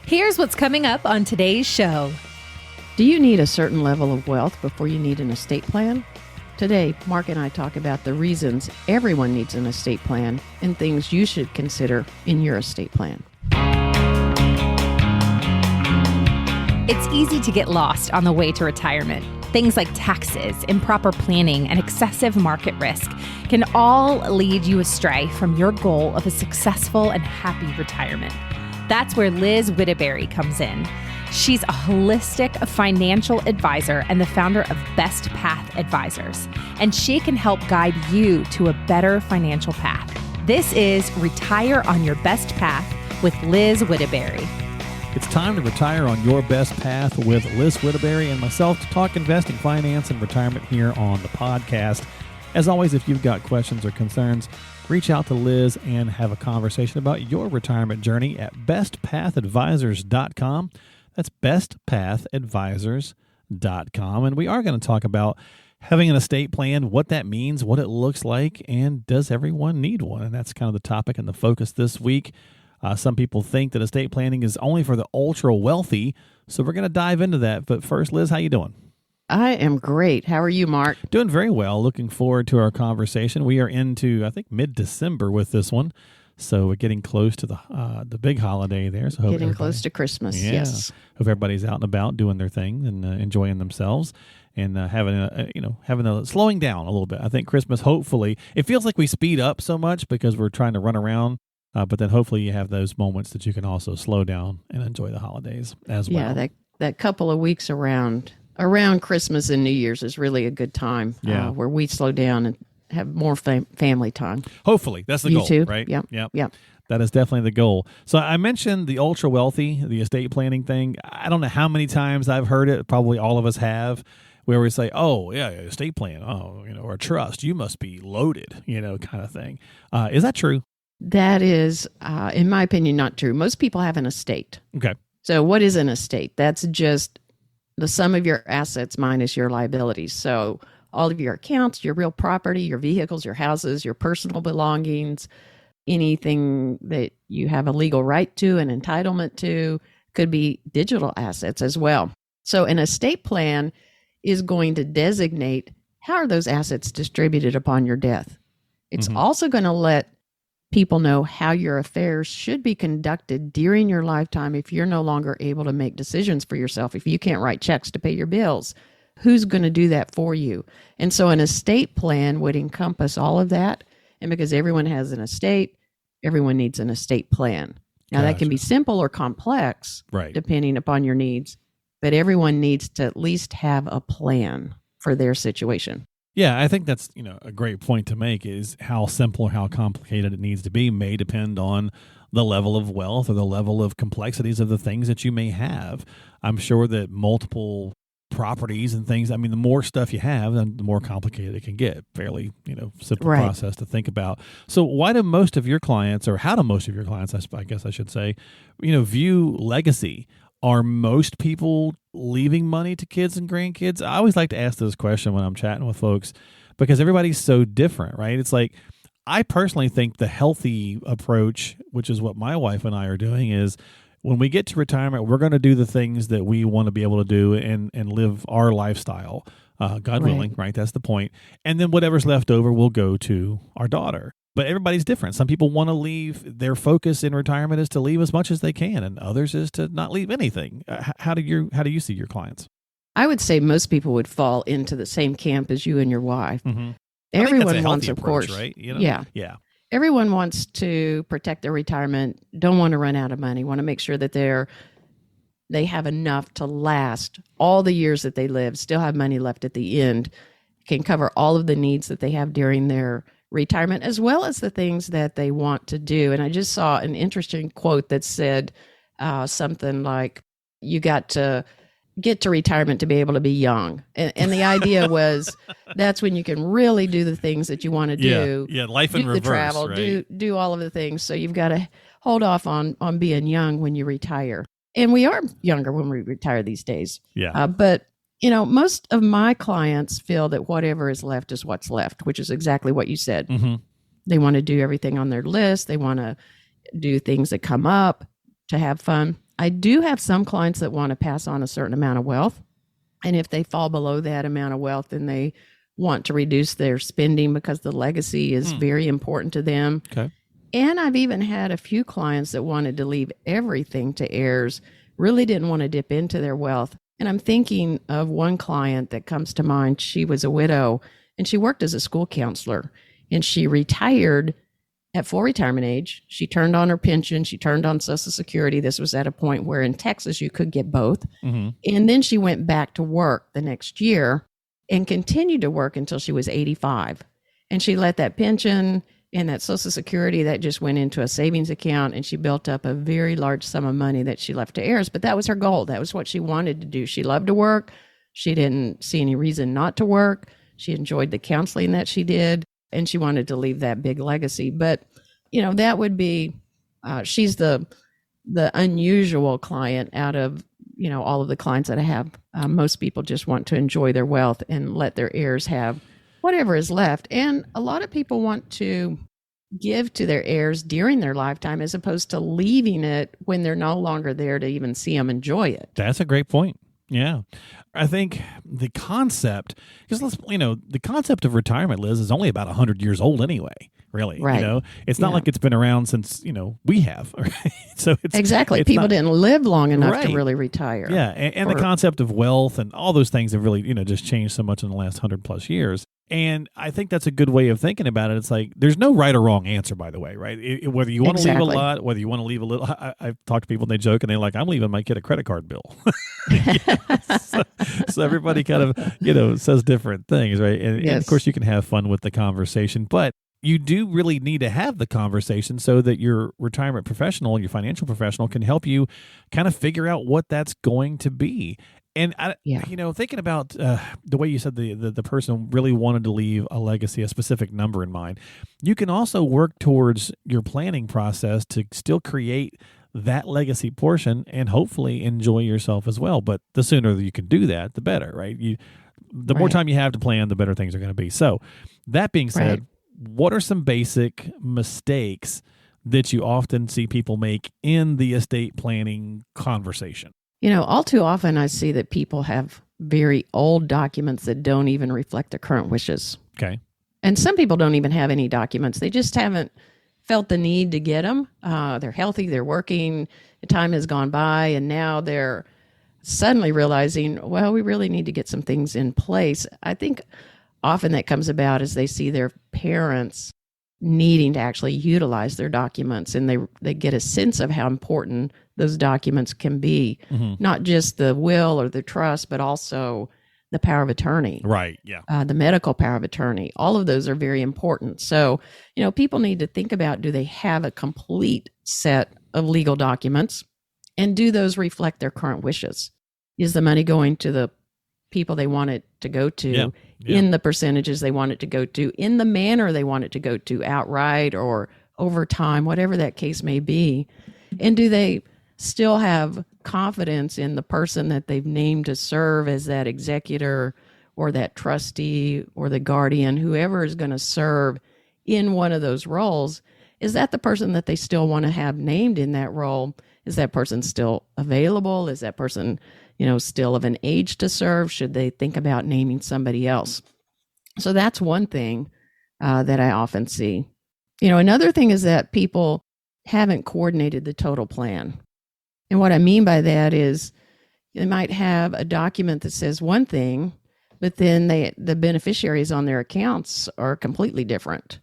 Here's what's coming up on today's show. Do you need a certain level of wealth before you need an estate plan? Today, Mark and I talk about the reasons everyone needs an estate plan and things you should consider in your estate plan. It's easy to get lost on the way to retirement. Things like taxes, improper planning, and excessive market risk can all lead you astray from your goal of a successful and happy retirement. That's where Liz Whittaberry comes in. She's a holistic financial advisor and the founder of Best Path Advisors, and she can help guide you to a better financial path. This is Retire on Your Best Path with Liz Whittaberry. It's time to retire on your best path with Liz Whittaberry and myself to talk investing, finance, and retirement here on the podcast. As always, if you've got questions or concerns, reach out to Liz and have a conversation about your retirement journey at bestpathadvisors.com. That's bestpathadvisors.com. And we are going to talk about having an estate plan, what that means, what it looks like, and does everyone need one? And that's kind of the topic and the focus this week. Some people think that estate planning is only for the ultra wealthy, so we're going to dive into that. But first, Liz, how you doing? I am great. How are you, Mark? Doing very well. Looking forward to our conversation. We are into, I think, mid-December with this one, so we're getting close to the big holiday there. So getting close to Christmas. Yeah, yes. Hope everybody's out and about doing their thing and enjoying themselves and slowing down a little bit. I think Christmas, hopefully, it feels like we speed up so much because we're trying to run around. But then hopefully you have those moments that you can also slow down and enjoy the holidays as well. Yeah, that couple of weeks around Christmas and New Year's is really a good time where we slow down and have more family time. Hopefully. That's the you goal, too? right? Yep. That is definitely the goal. So I mentioned the ultra wealthy, the estate planning thing. I don't know how many times I've heard it. Probably all of us have. Where we say, oh, yeah, estate plan, or a trust. You must be loaded, kind of thing. Is that true? That is, in my opinion, not true. Most people have an estate. Okay. So what is an estate? That's just the sum of your assets minus your liabilities. So all of your accounts, your real property, your vehicles, your houses, your personal belongings, anything that you have a legal right to, an entitlement to, could be digital assets as well. So an estate plan is going to designate how are those assets distributed upon your death. It's also going to let people know how your affairs should be conducted during your lifetime if you're no longer able to make decisions for yourself. If you can't write checks to pay your bills, who's going to do that for you? And so an estate plan would encompass all of that. And because everyone has an estate, everyone needs an estate plan. Now, that can be simple or complex, right, depending upon your needs, but everyone needs to at least have a plan for their situation. Yeah, I think that's a great point to make is how simple or how complicated it needs to be may depend on the level of wealth or the level of complexities of the things that you may have. I'm sure that multiple properties and things, the more stuff you have, then the more complicated it can get. Fairly, simple process to think about. So why do most of your clients, or how do most of your clients, I guess I should say, view legacy? Are most people leaving money to kids and grandkids? I always like to ask this question when I'm chatting with folks because everybody's so different, right? It's like, I personally think the healthy approach, which is what my wife and I are doing, is when we get to retirement, we're going to do the things that we want to be able to do and live our lifestyle, God willing, right? That's the point. And then whatever's left over will go to our daughter. But everybody's different. Some people want to leave. Their focus in retirement is to leave as much as they can, and others is to not leave anything. How do you see your clients? I would say most people would fall into the same camp as you and your wife. Mm-hmm. Everyone wants, of approach, course, right? Yeah. Everyone wants to protect their retirement. Don't want to run out of money. Want to make sure that they have enough to last all the years that they live. Still have money left at the end. Can cover all of the needs that they have during their retirement, as well as the things that they want to do. And I just saw an interesting quote that said something like, you got to get to retirement to be able to be young. And the idea was that's when you can really do the things that you want to do. Yeah, life in do reverse, the travel, right? do all of the things. So you've got to hold off on being young when you retire. And we are younger when we retire these days. Yeah. But most of my clients feel that whatever is left is what's left, which is exactly what you said. Mm-hmm. They want to do everything on their list. They want to do things that come up to have fun. I do have some clients that want to pass on a certain amount of wealth. And if they fall below that amount of wealth, then they want to reduce their spending because the legacy is very important to them. Okay. And I've even had a few clients that wanted to leave everything to heirs, really didn't want to dip into their wealth. And I'm thinking of one client that comes to mind. She was a widow and she worked as a school counselor, and she retired at full retirement age. She turned on her pension. She turned on Social Security. This was at a point where in Texas you could get both. Mm-hmm. And then she went back to work the next year and continued to work until she was 85. And she let that pension and that Social Security, that just went into a savings account, and she built up a very large sum of money that she left to heirs. But that was her goal. That was what she wanted to do. She loved to work. She didn't see any reason not to work. She enjoyed the counseling that she did, and she wanted to leave that big legacy. But, that would be, she's the unusual client out of, all of the clients that I have. Most people just want to enjoy their wealth and let their heirs have whatever is left. And a lot of people want to give to their heirs during their lifetime as opposed to leaving it when they're no longer there to even see them enjoy it. That's a great point. Yeah. I think the concept, because the concept of retirement, Liz, is only about 100 years old anyway, really. Right. It's not like it's been around since, we have. So it's exactly. It's people didn't live long enough right. to really retire. Yeah. And the concept of wealth and all those things have really, just changed so much in the last 100 plus years. And I think that's a good way of thinking about it. It's like, there's no right or wrong answer, by the way, right? Whether you want to leave a lot, whether you want to leave a little. I've talked to people and they joke and they're like, I'm leaving my kid a credit card bill. so everybody kind of, says different things, right? And of course you can have fun with the conversation, but you do really need to have the conversation so that your retirement professional, your financial professional, can help you kind of figure out what that's going to be. And thinking about the way you said the person really wanted to leave a legacy, a specific number in mind, you can also work towards your planning process to still create that legacy portion and hopefully enjoy yourself as well. But the sooner that you can do that, the better, right? The more time you have to plan, the better things are going to be. So that being said, what are some basic mistakes that you often see people make in the estate planning conversation? All too often I see that people have very old documents that don't even reflect their current wishes. Okay. And some people don't even have any documents. They just haven't felt the need to get them. They're healthy, they're working, the time has gone by, and now they're suddenly realizing, well, we really need to get some things in place. I think often that comes about as they see their parents needing to actually utilize their documents, and they get a sense of how important those documents can be, not just the will or the trust, but also the power of attorney. Right, yeah. The medical power of attorney. All of those are very important. So, people need to think about, do they have a complete set of legal documents, and do those reflect their current wishes? Is the money going to the people they want it to go to in the percentages they want it to go to, in the manner they want it to go to, outright or over time, whatever that case may be? And do they still have confidence in the person that they've named to serve as that executor or that trustee or the guardian, whoever is going to serve in one of those roles? Is that the person that they still want to have named in that role? Is that person still available? Is that person, still of an age to serve? Should they think about naming somebody else? So that's one thing that I often see. Another thing is that people haven't coordinated the total plan. And what I mean by that is they might have a document that says one thing, but then the beneficiaries on their accounts are completely different.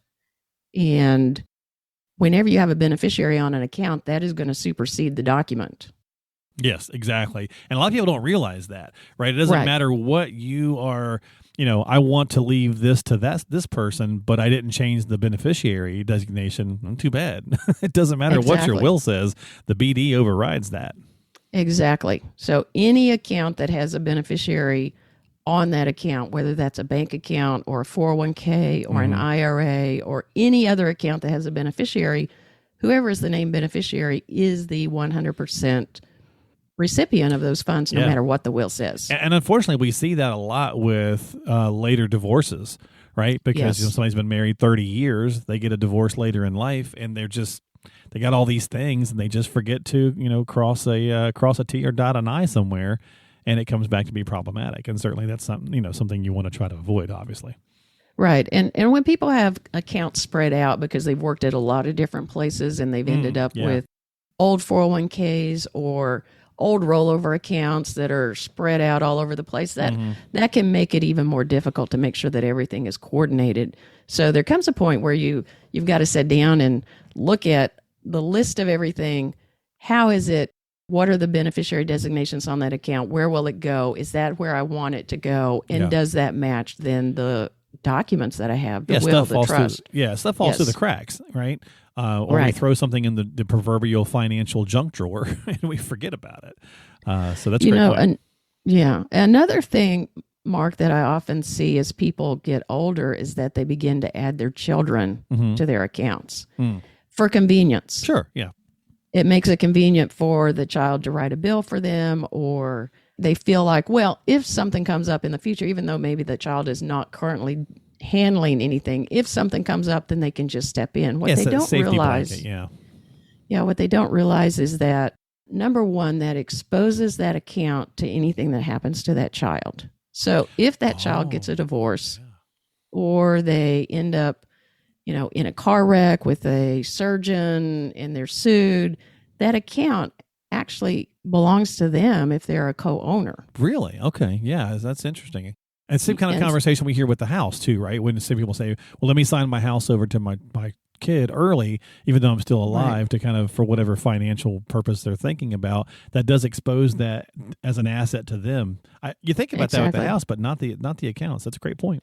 And whenever you have a beneficiary on an account, that is going to supersede the document. Yes, exactly. And a lot of people don't realize that, right? It doesn't matter what you are, I want to leave this to this person, but I didn't change the beneficiary designation. Too bad. It doesn't matter what your will says. The BD overrides that. Exactly. So any account that has a beneficiary on that account, whether that's a bank account or a 401k or an IRA or any other account that has a beneficiary, whoever is the named beneficiary is the 100% recipient of those funds, no matter what the will says. And unfortunately, we see that a lot with later divorces, right? Because somebody's been married 30 years, they get a divorce later in life, and they're just they got all these things and they just forget to, cross a T or dot an I somewhere, and it comes back to be problematic. And certainly that's something you want to try to avoid, obviously. Right. And when people have accounts spread out because they've worked at a lot of different places and they've ended up with old 401ks or old rollover accounts that are spread out all over the place, that can make it even more difficult to make sure that everything is coordinated. So there comes a point where you've got to sit down and look at the list of everything. How is it? What are the beneficiary designations on that account? Where will it go? Is that where I want it to go? And does that match then the documents that I have, the will, the trust? Stuff falls through the cracks, right? Or we throw something in the proverbial financial junk drawer and we forget about it. So that's great. Another thing, Mark, that I often see as people get older is that they begin to add their children to their accounts for convenience. Sure, yeah. It makes it convenient for the child to write a bill for them, or they feel like, well, if something comes up in the future, even though maybe the child is not currently handling anything, if something comes up, then they can just step in. What they don't realize, what they don't realize is that, number one, that exposes that account to anything that happens to that child. So if that child gets a divorce or they end up, in a car wreck with a surgeon and they're sued, that account actually belongs to them if they're a co-owner. Really? Okay. Yeah, that's interesting. And same kind of conversation we hear with the house too, right? When some people say, well, let me sign my house over to my kid early, even though I'm still alive, to kind of, for whatever financial purpose they're thinking about, that does expose that as an asset to them. You think about that with the house, but not the accounts. That's a great point.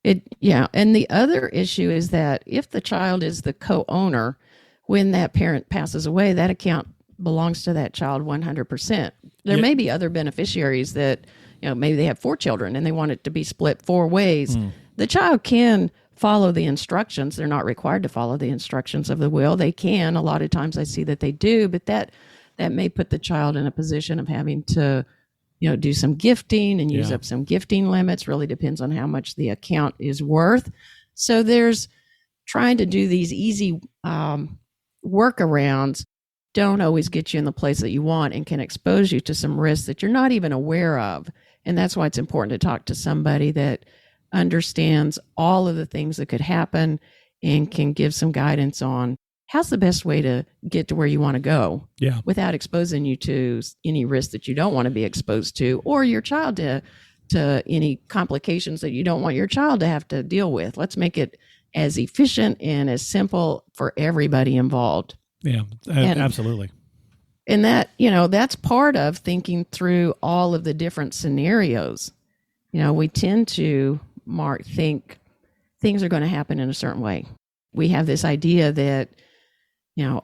And the other issue is that if the child is the co-owner, when that parent passes away, that account belongs to that child 100%. There may be other beneficiaries that, maybe they have 4 children and they want it to be split 4 ways. The child can follow the instructions. They're not required to follow the instructions of the will. They can. A lot of times I see that they do, but that may put the child in a position of having to do some gifting and use up some gifting limits. Really depends on how much the account is worth. So there's trying to do these easy workarounds don't always get you in the place that you want and can expose you to some risks that you're not even aware of. And that's why it's important to talk to somebody that understands all of the things that could happen and can give some guidance on how's the best way to get to where you want to go without exposing you to any risk that you don't want to be exposed to, or your child to any complications that you don't want your child to have to deal with. Let's make it as efficient and as simple for everybody involved. Yeah, absolutely. And that, that's part of thinking through all of the different scenarios. We tend to, Mark, think things are going to happen in a certain way. We have this idea that,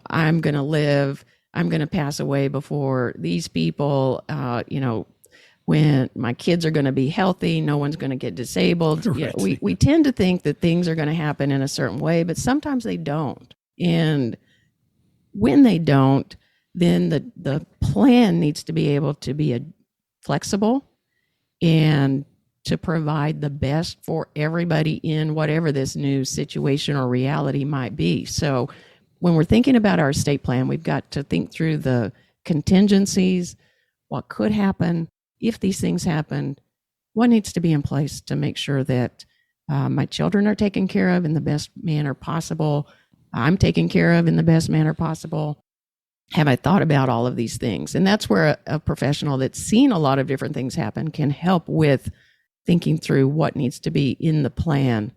I'm going to live, I'm going to pass away before these people, when my kids are going to be healthy, no one's going to get disabled. Right. We tend to think that things are going to happen in a certain way, but sometimes they don't. And when they don't, then the plan needs to be able to be flexible and to provide the best for everybody in whatever this new situation or reality might be. So when we're thinking about our estate plan, we've got to think through the contingencies, what could happen if these things happen, what needs to be in place to make sure that my children are taken care of in the best manner possible, I'm taken care of in the best manner possible. Have I thought about all of these things? And that's where a professional that's seen a lot of different things happen can help with thinking through what needs to be in the plan.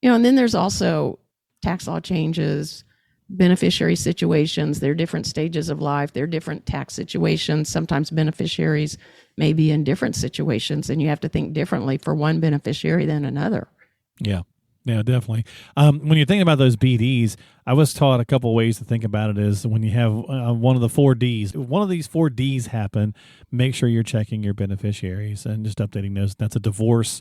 And then there's also tax law changes, beneficiary situations. There are different stages of life. There are different tax situations. Sometimes beneficiaries may be in different situations, and you have to think differently for one beneficiary than another. Yeah. Yeah, definitely. When you're thinking about those BDs, I was taught a couple of ways to think about it is when you have one of the 4 Ds. One of these 4 Ds happen, make sure you're checking your beneficiaries and just updating those. That's a divorce,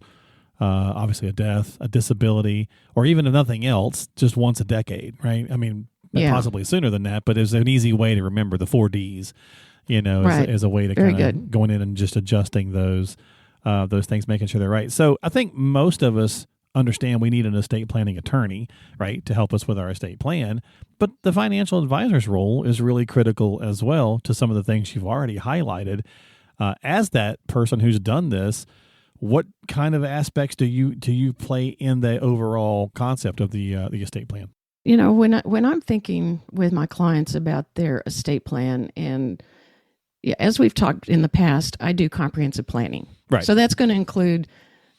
obviously a death, a disability, or even if nothing else, just once a decade, right? I mean, possibly sooner than that, but it's an easy way to remember the 4 Ds, as a way to kind of going in and just adjusting those things, making sure they're right. So I think most of us understand we need an estate planning attorney, right, to help us with our estate plan. But the financial advisor's role is really critical as well to some of the things you've already highlighted. As that person who's done this, what kind of aspects do you play in the overall concept of the estate plan? When I'm thinking with my clients about their estate plan, and as we've talked in the past, I do comprehensive planning. Right. So that's going to include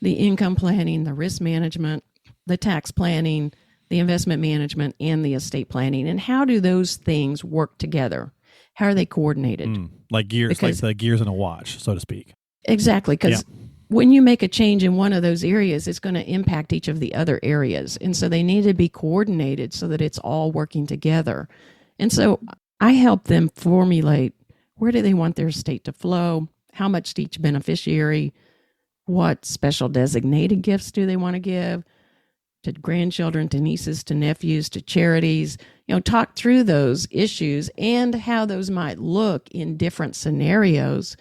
the income planning, the risk management, the tax planning, the investment management, and the estate planning. And how do those things work together? How are they coordinated? Like gears, like the gears in a watch, so to speak. Exactly, because when you make a change in one of those areas, it's going to impact each of the other areas. And so they need to be coordinated so that it's all working together. And so I help them formulate, where do they want their estate to flow? How much to each beneficiary? What special designated gifts do they want to give to grandchildren, to nieces, to nephews, to charities? Talk through those issues and how those might look in different scenarios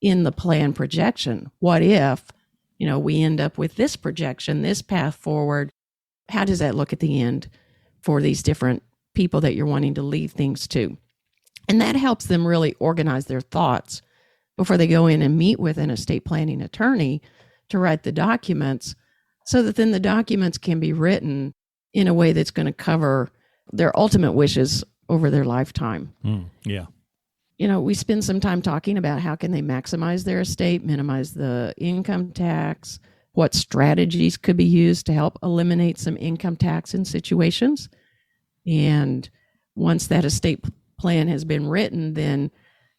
in the plan projection. What if, we end up with this projection, this path forward? How does that look at the end for these different people that you're wanting to leave things to? And that helps them really organize their thoughts before they go in and meet with an estate planning attorney to write the documents, so that then the documents can be written in a way that's going to cover their ultimate wishes over their lifetime. Yeah. We spend some time talking about how can they maximize their estate, minimize the income tax, what strategies could be used to help eliminate some income tax in situations. And once that estate plan has been written, then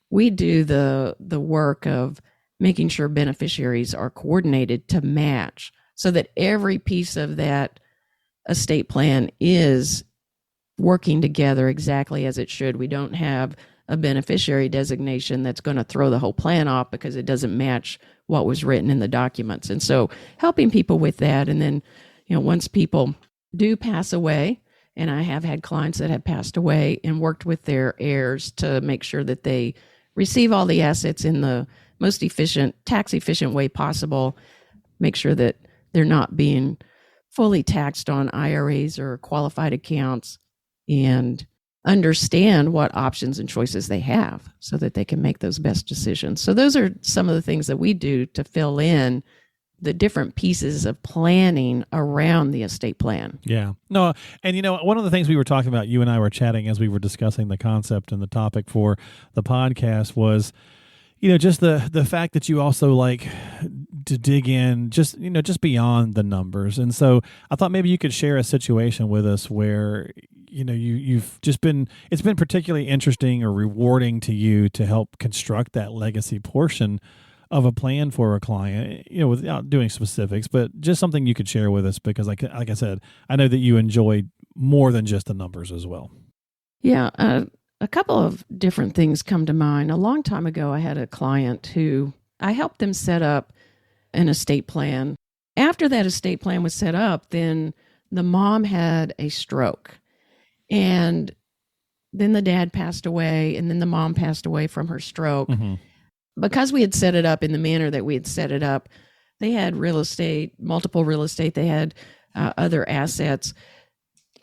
we do the work of making sure beneficiaries are coordinated to match so that every piece of that estate plan is working together exactly as it should. We don't have a beneficiary designation that's going to throw the whole plan off because it doesn't match what was written in the documents. And so helping people with that. And then, once people do pass away, and I have had clients that have passed away and worked with their heirs to make sure that they receive all the assets in the most efficient, tax efficient way possible, make sure that they're not being fully taxed on IRAs or qualified accounts, and understand what options and choices they have so that they can make those best decisions. So those are some of the things that we do to fill in the different pieces of planning around the estate plan. Yeah. No, and one of the things we were talking about, you and I were chatting as we were discussing the concept and the topic for the podcast was, just the fact that you also like to dig in just beyond the numbers. And so I thought maybe you could share a situation with us where, you've just it's been particularly interesting or rewarding to you to help construct that legacy portion of a plan for a client, without doing specifics, but just something you could share with us, because like I said, I know that you enjoy more than just the numbers as well. Yeah. A couple of different things come to mind. A long time ago, I had a client who I helped them set up an estate plan. After that estate plan was set up, then the mom had a stroke, and then the dad passed away, and then the mom passed away from her stroke. Mm-hmm. Because we had set it up in the manner that we had set it up, they had real estate, multiple real estate, they had other assets.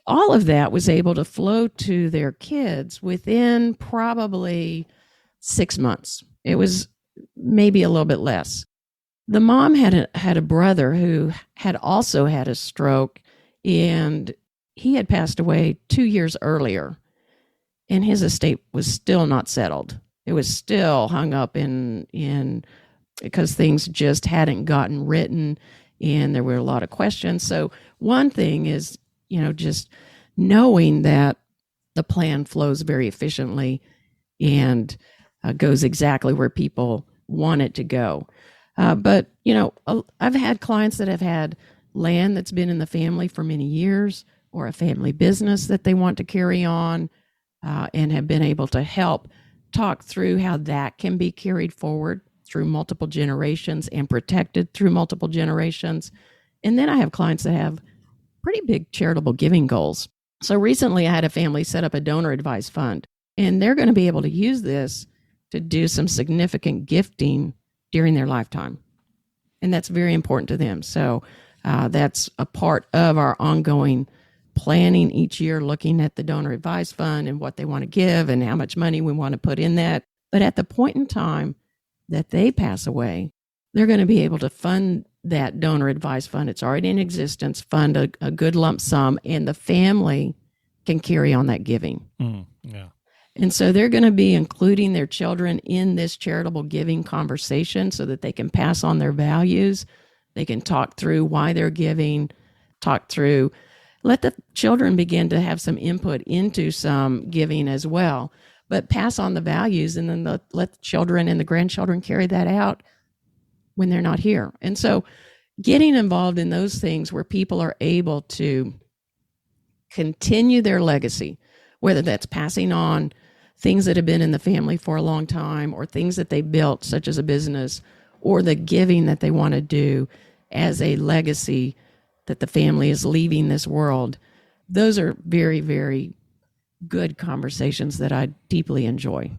All of that was able to flow to their kids within probably 6 months. It was maybe a little bit less. The mom had a brother who had also had a stroke, and he had passed away 2 years earlier, and his estate was still not settled. It was still hung up in because things just hadn't gotten written, and there were a lot of questions. So one thing is, just knowing that the plan flows very efficiently and goes exactly where people want it to go. But I've had clients that have had land that's been in the family for many years, or a family business that they want to carry on, and have been able to help talk through how that can be carried forward through multiple generations and protected through multiple generations. And then I have clients that have pretty big charitable giving goals. So recently I had a family set up a donor advised fund, and they're going to be able to use this to do some significant gifting during their lifetime. And that's very important to them. So That's a part of our ongoing planning each year, looking at the donor advised fund and what they want to give and how much money we want to put in that. But at the point in time that they pass away, they're going to be able to fund that donor advised fund. It's already in existence, fund a good lump sum, and the family can carry on that giving. Yeah. And so they're going to be including their children in this charitable giving conversation so that they can pass on their values. They can talk through why they're giving, let the children begin to have some input into some giving as well, but pass on the values, and then let the children and the grandchildren carry that out when they're not here. And so getting involved in those things where people are able to continue their legacy, whether that's passing on things that have been in the family for a long time or things that they built, such as a business, or the giving that they want to do as a legacy that the family is leaving this world. Those are very, very good conversations that I deeply enjoy.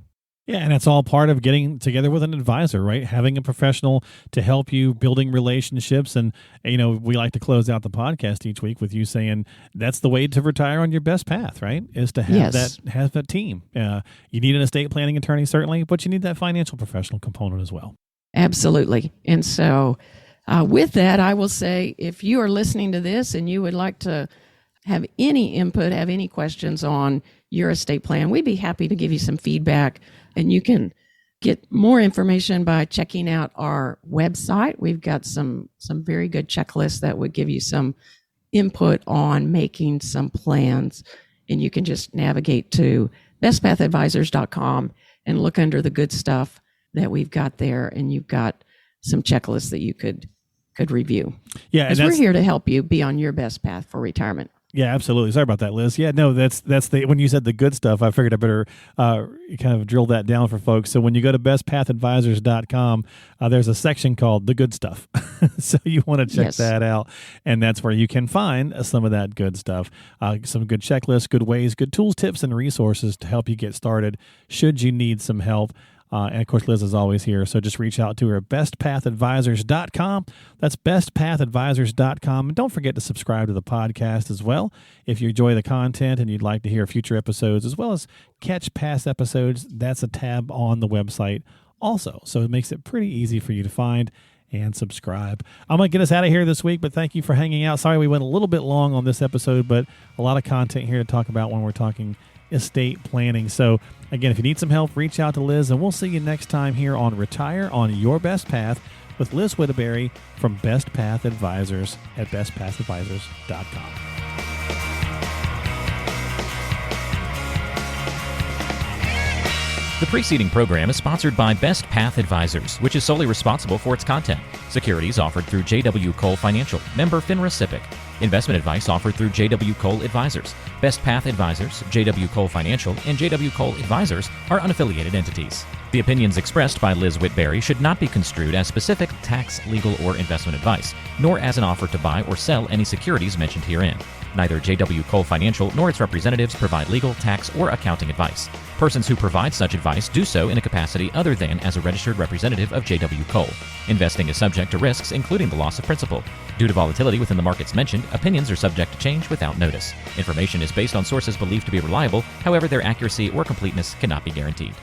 Yeah, and it's all part of getting together with an advisor, right? Having a professional to help you, building relationships. And, we like to close out the podcast each week with you saying that's the way to retire on your best path, right? Is to have that team. You need an estate planning attorney, certainly, but you need that financial professional component as well. Absolutely. And so with that, I will say, if you are listening to this and you would like to have any input, have any questions on your estate plan, we'd be happy to give you some feedback. And you can get more information by checking out our website. We've got some very good checklists that would give you some input on making some plans. And you can just navigate to bestpathadvisors.com and look under the good stuff that we've got there. And you've got some checklists that you could review. Yeah, because we're here to help you be on your best path for retirement. Yeah, absolutely. Sorry about that, Liz. Yeah, no, that's when you said the good stuff, I figured I better kind of drill that down for folks. So when you go to bestpathadvisors.com, there's a section called the good stuff. So you want to check that out. And that's where you can find some of that good stuff, some good checklists, good ways, good tools, tips, and resources to help you get started should you need some help. And of course, Liz is always here. So just reach out to her at bestpathadvisors.com. That's bestpathadvisors.com. And don't forget to subscribe to the podcast as well. If you enjoy the content and you'd like to hear future episodes as well as catch past episodes, that's a tab on the website also. So it makes it pretty easy for you to find and subscribe. I'm going to get us out of here this week, but thank you for hanging out. Sorry we went a little bit long on this episode, but a lot of content here to talk about when we're talking estate planning. So again, if you need some help, reach out to Liz, and we'll see you next time here on Retire on Your Best Path with Liz Whittaberry from Best Path Advisors at bestpathadvisors.com. The preceding program is sponsored by Best Path Advisors, which is solely responsible for its content. Securities offered through J.W. Cole Financial, member FINRA SIPC. Investment advice offered through J.W. Cole Advisors. Best Path Advisors, J.W. Cole Financial, and J.W. Cole Advisors are unaffiliated entities. The opinions expressed by Liz Whittaberry should not be construed as specific tax, legal, or investment advice, nor as an offer to buy or sell any securities mentioned herein. Neither J.W. Cole Financial nor its representatives provide legal, tax, or accounting advice. Persons who provide such advice do so in a capacity other than as a registered representative of J.W. Cole. Investing is subject to risks, including the loss of principal. Due to volatility within the markets mentioned, opinions are subject to change without notice. Information is based on sources believed to be reliable, however, their accuracy or completeness cannot be guaranteed.